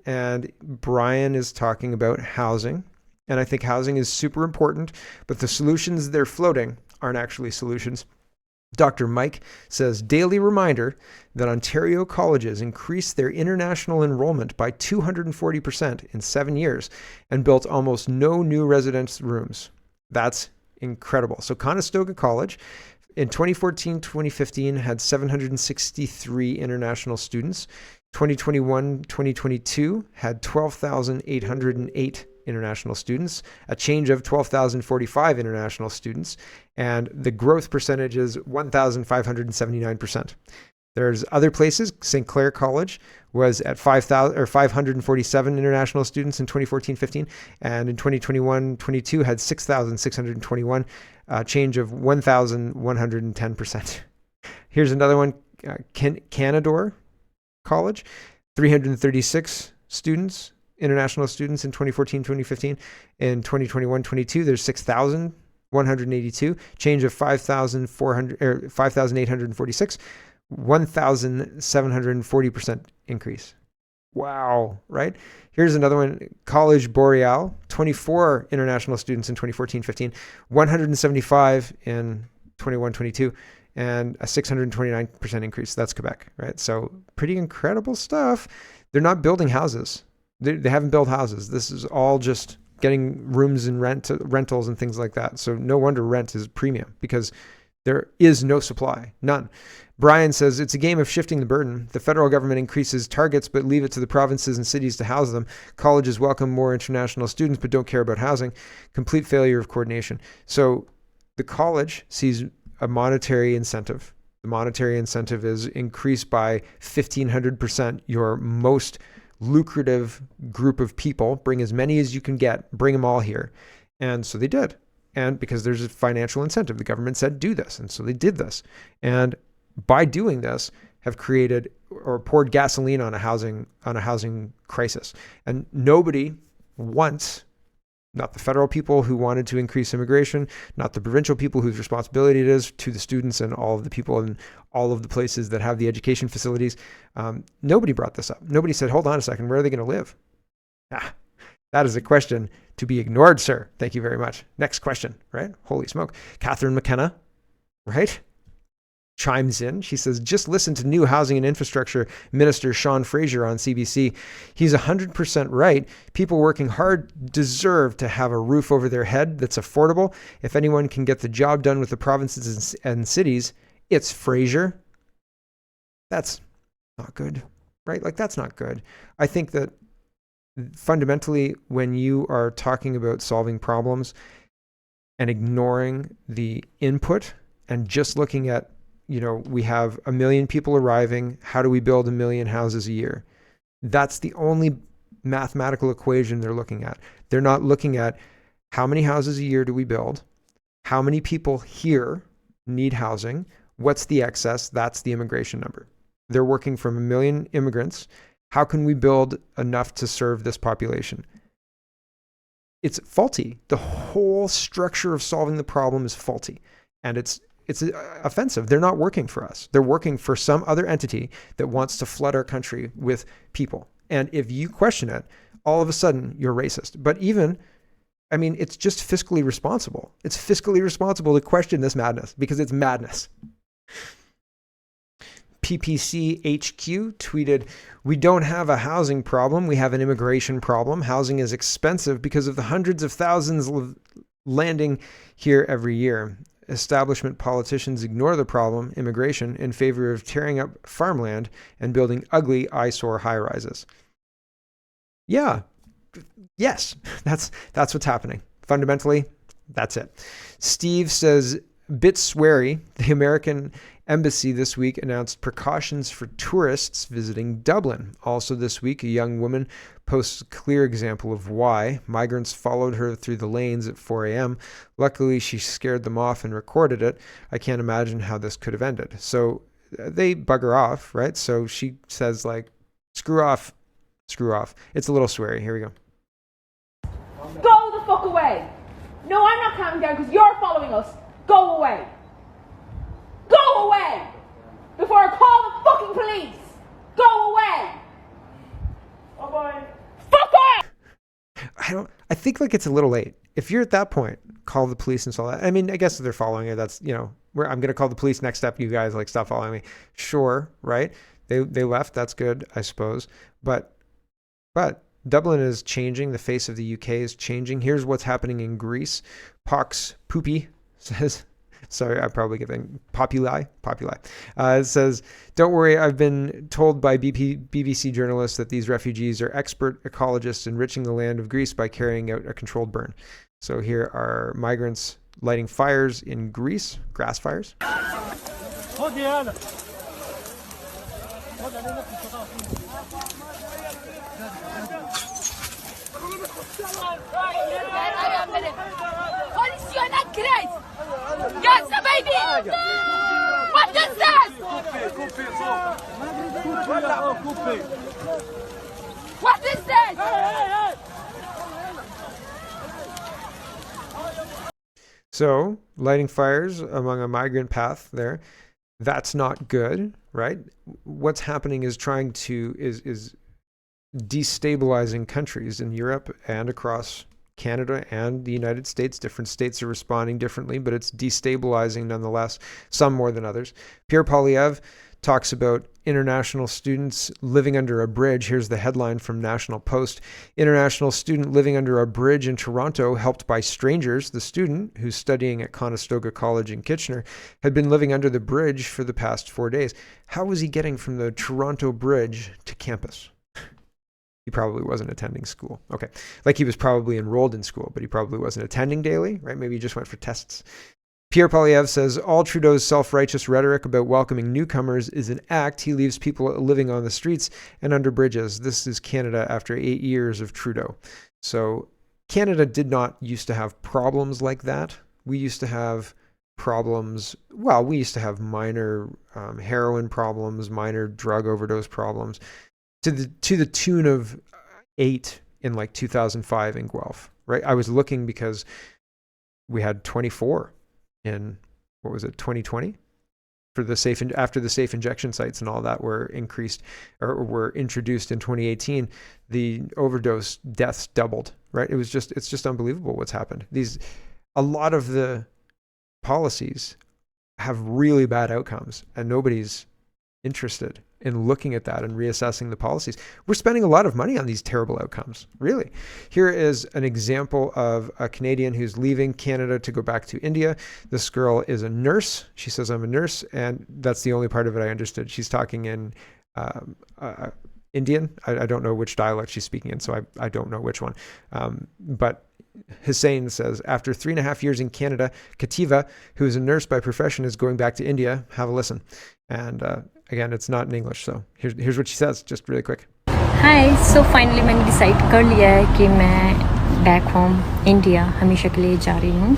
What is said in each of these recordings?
and Brian is talking about housing. And I think housing is super important, but the solutions they're floating aren't actually solutions. Dr. Mike says, daily reminder that Ontario colleges increased their international enrollment by 240% in 7 years and built almost no new residence rooms. That's incredible. So Conestoga College in 2014-2015 had 763 international students. 2021-2022 had 12,808 international students, a change of 12,045 international students, and the growth percentage is 1,579%. There's other places. St. Clair College was at 547 international students in 2014-15, and in 2021-22 had 6,621, a change of 1,110%. Here's another one, Canadore College, 336 students, international students in 2014-2015. In 2021-22, there's 6,182, change of 5,846, 1,740% increase. Wow, right? Here's another one, College Boreal, 24 international students in 2014-15, 175 in 21-22, and a 629% increase. That's Quebec, right? So pretty incredible stuff. They're not building houses. They haven't built houses. This is all just getting rooms and rentals and things like that. So no wonder rent is premium, because there is no supply, none. Brian says it's a game of shifting the burden. The federal government increases targets, but leave it to the provinces and cities to house them. Colleges welcome more international students, but don't care about housing. Complete failure of coordination. So the college sees a monetary incentive. The monetary incentive is increased by 1,500%. Your most lucrative group of people, bring as many as you can get, bring them all here. And so they did. And because there's a financial incentive, the government said, do this. And so they did this. And by doing this, have created or poured gasoline on a housing crisis. And nobody once, not the federal people who wanted to increase immigration, not the provincial people whose responsibility it is to the students and all of the people in all of the places that have the education facilities, nobody brought this up. Nobody said, hold on a second, where are they going to live? That is a question to be ignored, sir. Thank you very much. Next question, right? Holy smoke. Catherine McKenna, right? Chimes in. She says, just listen to new housing and infrastructure minister Sean Fraser on CBC. He's 100% right. People working hard deserve to have a roof over their head that's affordable. If anyone can get the job done with the provinces and cities, it's Fraser. That's not good, right? Like, that's not good. I think that fundamentally, when you are talking about solving problems and ignoring the input and just looking at, we have 1 million people arriving. How do we build 1 million houses a year? That's the only mathematical equation they're looking at. They're not looking at how many houses a year do we build? How many people here need housing? What's the excess? That's the immigration number. They're working from 1 million immigrants. How can we build enough to serve this population? It's faulty. The whole structure of solving the problem is faulty. And it's offensive. They're not working for us. They're working for some other entity that wants to flood our country with people. And if you question it, all of a sudden you're racist. But it's just fiscally responsible. It's fiscally responsible to question this madness, because it's madness. PPC HQ tweeted, we don't have a housing problem. We have an immigration problem. Housing is expensive because of the hundreds of thousands landing here every year. Establishment politicians ignore the problem, immigration, in favor of tearing up farmland and building ugly eyesore high-rises. Yeah. Yes, that's what's happening. Fundamentally, that's it. Steve says, bit sweary, the American Embassy this week announced precautions for tourists visiting Dublin. Also this week, a young woman posts a clear example of why. Migrants followed her through the lanes at 4 a.m. Luckily, she scared them off and recorded it. I can't imagine how this could have ended. So they bugger off, right? So she says, screw off. It's a little sweary. Here we go. Go the fuck away. No, I'm not calming down because you're following us. Go away. Go away! Before I call the fucking police! Go away! I think like it's a little late. If you're at that point, call the police and all that. I mean, I guess if they're following it, that's, where I'm going to call the police. Next step, you guys like stop following me. Sure. Right. They left. That's good, I suppose. But Dublin is changing. The face of the UK is changing. Here's what's happening in Greece. Pox Poopy says, sorry, I'm probably giving Populi. It says, don't worry, I've been told by BBC journalists that these refugees are expert ecologists enriching the land of Greece by carrying out a controlled burn. So here are migrants lighting fires in Greece, grass fires. What is that? What is that? So lighting fires among a migrant path there, that's not good, right? What's happening is is destabilizing countries in Europe and across Canada and the United States. Different states are responding differently, but it's destabilizing nonetheless, some more than others. Pierre Poilievre talks about international students living under a bridge. Here's the headline from National Post. International student living under a bridge in Toronto, helped by strangers. The student, who's studying at Conestoga College in Kitchener, had been living under the bridge for the past 4 days. How was he getting from the Toronto Bridge to campus? He probably wasn't attending school. Okay. Like he was probably enrolled in school, but he probably wasn't attending daily, right? Maybe he just went for tests. Pierre Poilievre says all Trudeau's self-righteous rhetoric about welcoming newcomers is an act. He leaves people living on the streets and under bridges. This is Canada after 8 years of Trudeau. So Canada did not used to have problems like that. We used to have problems. Well, we used to have minor heroin problems, minor drug overdose problems, to the tune of 8 in like 2005 in Guelph, right? I was looking because we had 24 in, what was it, 2020, for the after the safe injection sites and all that were increased or were introduced in 2018, the overdose deaths doubled, right? It's just unbelievable what's happened. A lot of the policies have really bad outcomes and nobody's interested in looking at that and reassessing the policies. We're spending a lot of money on these terrible outcomes, really. Here is an example of a Canadian who's leaving Canada to go back to India. This girl is a nurse. She says, I'm a nurse, and that's the only part of it I understood. She's talking in Indian. I don't know which dialect she's speaking in, so I don't know which one. But Hussein says, after 3.5 years in Canada, Kativa, who is a nurse by profession, is going back to India. Have a listen. And again, it's not in English, so here's what she says, just really quick. Hi, so finally मैंने decide कर लिया है कि मैं back home India हमेशा के लिए जा रही हूँ.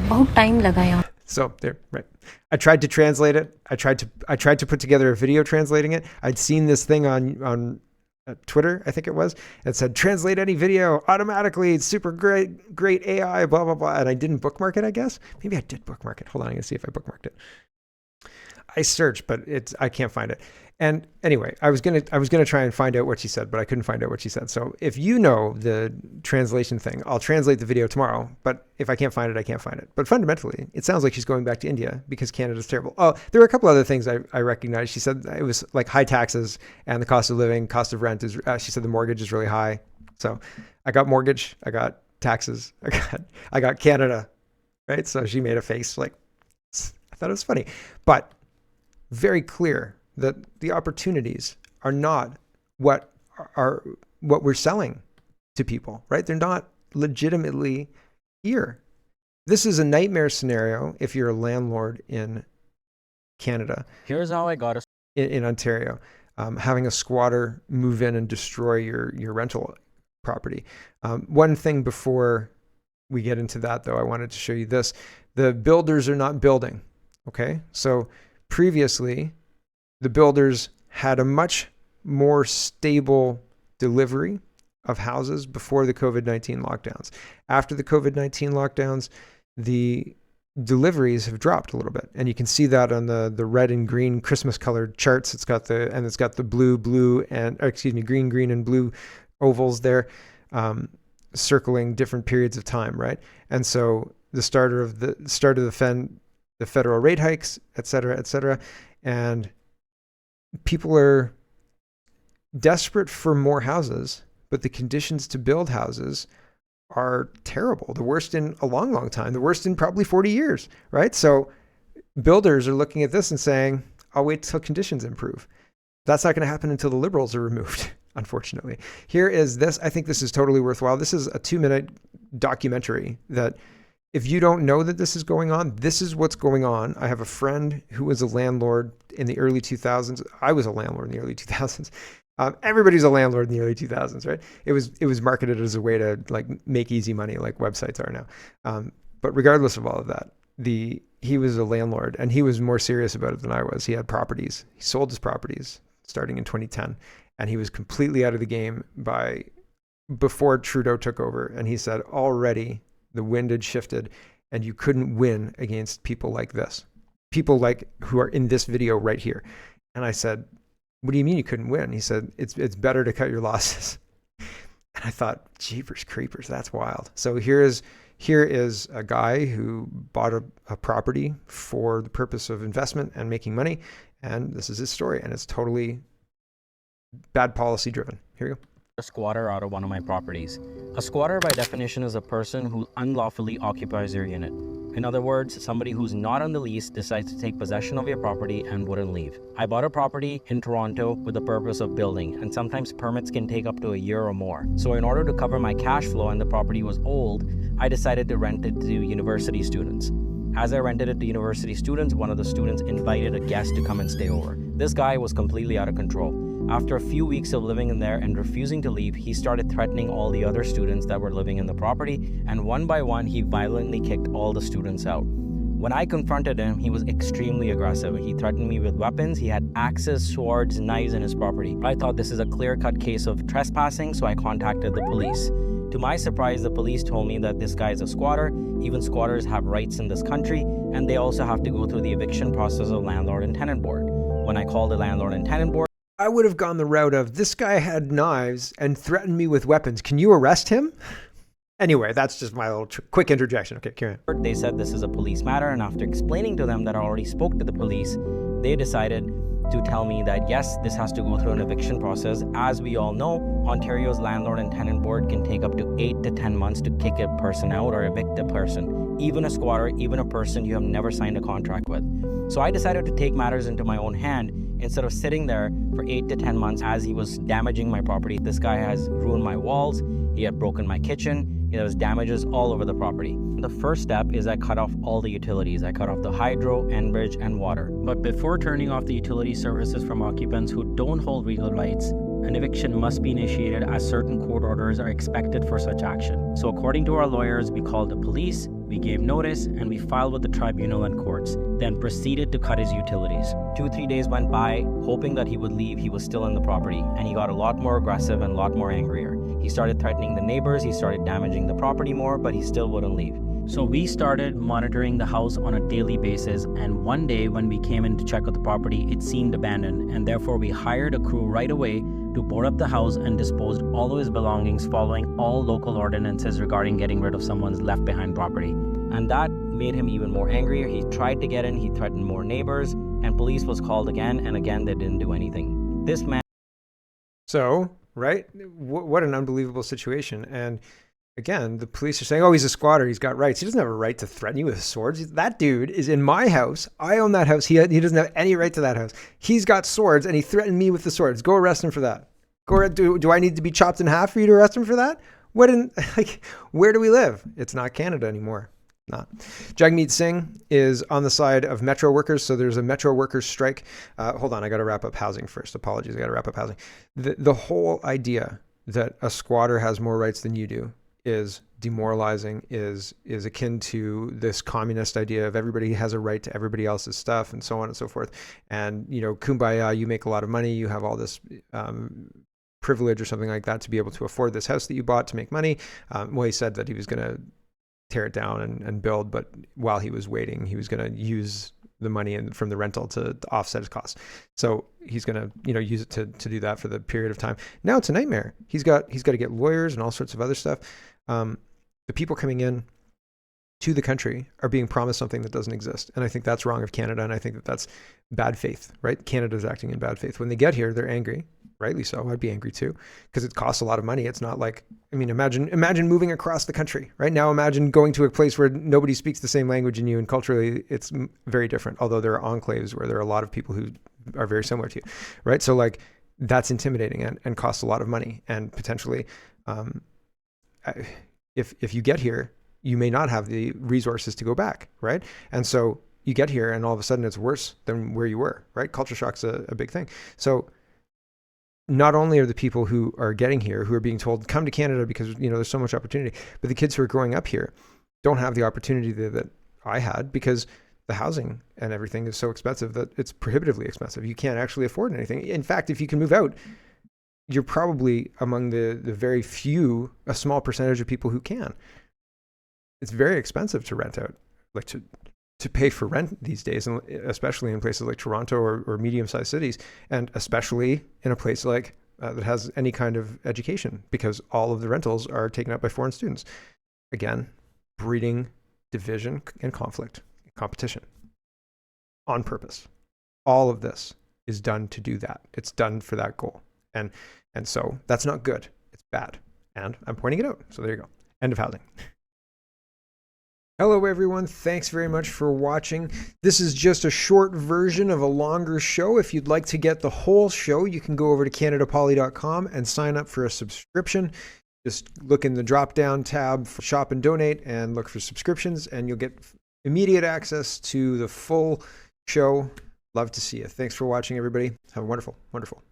बहुत time लगा यहाँ. So there, right. I tried to translate it. I tried to put together a video translating it. I'd seen this thing on Twitter, I think it was. It said, translate any video automatically. It's super great AI, blah, blah, blah. And I didn't bookmark it, I guess. Maybe I did bookmark it. Hold on, I'm going to see if I bookmarked it. I searched, but I can't find it. And anyway, I was gonna try and find out what she said, but I couldn't find out what she said. So if you know the translation thing, I'll translate the video tomorrow. But if I can't find it, I can't find it. But fundamentally, it sounds like she's going back to India because Canada's terrible. Oh, there were a couple other things I recognized. She said it was like high taxes and the cost of living, cost of rent is. She said the mortgage is really high. So I got mortgage, I got taxes, I got Canada, right? So she made a face like, I thought it was funny, but very clear that the opportunities are not what we're selling to people, right? They're not legitimately here. This is a nightmare scenario if you're a landlord in Canada. Here's how I got a in Ontario, having a squatter move in and destroy your rental property. One thing before we get into that, though, I wanted to show you this. The builders are not building, okay? So previously, the builders had a much more stable delivery of houses before the COVID-19 lockdowns. After the COVID-19 lockdowns, the deliveries have dropped a little bit. And you can see that on the red and green Christmas colored charts. It's got the blue, and green, and blue ovals there. circling different periods of time, right? And so the start of the federal rate hikes, et cetera, and people are desperate for more houses, but the conditions to build houses are terrible. The worst in a long, long time, the worst in probably 40 years, right? So builders are looking at this and saying, I'll wait till conditions improve. That's not going to happen until the Liberals are removed, unfortunately. Here is this. I think this is totally worthwhile. This is a 2-minute documentary that if you don't know that this is going on, this is what's going on. I have a friend who was a landlord in the early 2000s. I was a landlord in the early 2000s. Everybody's a landlord in the early 2000s, right? It was marketed as a way to like make easy money, like websites are now. But regardless of all of that, he was a landlord, and he was more serious about it than I was. He had properties. He sold his properties starting in 2010, and he was completely out of the game before Trudeau took over. And he said already the wind had shifted, and you couldn't win against people like this, people like who are in this video right here. And I said, what do you mean you couldn't win? He said, it's better to cut your losses. And I thought, jeepers creepers, that's wild. So here is a guy who bought a property for the purpose of investment and making money. And this is his story. And it's totally bad policy driven. Here you go. A squatter out of one of my properties. A squatter by definition is a person who unlawfully occupies your unit. In other words, somebody who's not on the lease decides to take possession of your property and wouldn't leave. I bought a property in Toronto with the purpose of building, and sometimes permits can take up to a year or more. So in order to cover my cash flow and the property was old, I decided to rent it to university students. As I rented it to university students, one of the students invited a guest to come and stay over. This guy was completely out of control. After a few weeks of living in there and refusing to leave, he started threatening all the other students that were living in the property, and one by one, he violently kicked all the students out. When I confronted him, he was extremely aggressive. He threatened me with weapons. He had axes, swords, knives in his property. I thought this is a clear-cut case of trespassing, so I contacted the police. To my surprise, the police told me that this guy is a squatter. Even squatters have rights in this country, and they also have to go through the eviction process of landlord and tenant board. When I called the landlord and tenant board, I would have gone the route of, this guy had knives and threatened me with weapons. Can you arrest him? Anyway, that's just my little quick interjection. Okay, carry on. They said this is a police matter, and after explaining to them that I already spoke to the police, they decided to tell me that yes, this has to go through an eviction process. As we all know, Ontario's landlord and tenant board can take up to 8 to 10 months to kick a person out or evict a person, even a squatter, even a person you have never signed a contract with. So I decided to take matters into my own hand. Instead of sitting there for 8 to 10 months as he was damaging my property. This guy has ruined my walls, he had broken my kitchen, there was damages all over the property. The first step is I cut off all the utilities. I cut off the hydro, Enbridge, and water. But before turning off the utility services from occupants who don't hold legal rights, an eviction must be initiated as certain court orders are expected for such action. So according to our lawyers, we called the police, we gave notice, and we filed with the tribunal and courts, then proceeded to cut his utilities. 2-3 days went by, hoping that he would leave. He was still in the property, and he got a lot more aggressive and a lot more angrier. He started threatening the neighbors, he started damaging the property more, but he still wouldn't leave. So we started monitoring the house on a daily basis, and one day when we came in to check out the property, it seemed abandoned, and therefore we hired a crew right away to board up the house and disposed all of his belongings following all local ordinances regarding getting rid of someone's left behind property. And that made him even more angrier. He tried to get in, he threatened more neighbors, and police was called again, and again they didn't do anything. This man... So, right? What an unbelievable situation. And again, the police are saying, oh, he's a squatter, he's got rights. He doesn't have a right to threaten you with swords. That dude is in my house. I own that house. He doesn't have any right to that house. He's got swords, and he threatened me with the swords. Go arrest him for that. Do I need to be chopped in half for you to arrest him for that? Where do we live? It's not Canada anymore. Not. Jagmeet Singh is on the side of metro workers. So there's a metro workers strike. Hold on, I got to wrap up housing first. Apologies, I got to wrap up housing. The whole idea that a squatter has more rights than you do is demoralizing, is akin to this communist idea of everybody has a right to everybody else's stuff and so on and so forth. And, kumbaya, you make a lot of money, you have all this privilege or something like that to be able to afford this house that you bought to make money. Well, he said that he was going to tear it down and build, but while he was waiting, he was going to use the money from the rental to offset his costs. So he's going to, use it to do that for the period of time. Now it's a nightmare. He's got to get lawyers and all sorts of other stuff. the people coming in to the country are being promised something that doesn't exist. And I think that's wrong of Canada. And I think that that's bad faith, right? Canada's acting in bad faith. When they get here, they're angry, rightly so. I'd be angry too, because it costs a lot of money. It's not like, I mean, imagine moving across the country, right? Now imagine going to a place where nobody speaks the same language in you, and culturally it's very different. Although there are enclaves where there are a lot of people who are very similar to you, right? So like that's intimidating and costs a lot of money. And potentially, if you get here, you may not have the resources to go back, right? And so you get here and all of a sudden it's worse than where you were, right? Culture shock's a big thing. So not only are the people who are getting here, who are being told, come to Canada because, there's so much opportunity, but the kids who are growing up here don't have the opportunity that I had, because the housing and everything is so expensive that it's prohibitively expensive. You can't actually afford anything. In fact, if you can move out, you're probably among the very few, a small percentage of people who can. It's very expensive to rent out, like to pay for rent these days, and especially in places like Toronto or medium-sized cities, and especially in a place like that has any kind of education, because all of the rentals are taken up by foreign students. Again, breeding division and conflict, competition on purpose. All of this is done to do that. It's done for that goal. And so that's not good. It's bad. And I'm pointing it out. So there you go. End of housing. Hello, everyone. Thanks very much for watching. This is just a short version of a longer show. If you'd like to get the whole show, you can go over to CanadaPoly.com and sign up for a subscription. Just look in the drop-down tab for Shop and Donate and look for subscriptions, and you'll get immediate access to the full show. Love to see you. Thanks for watching, everybody. Have a wonderful, wonderful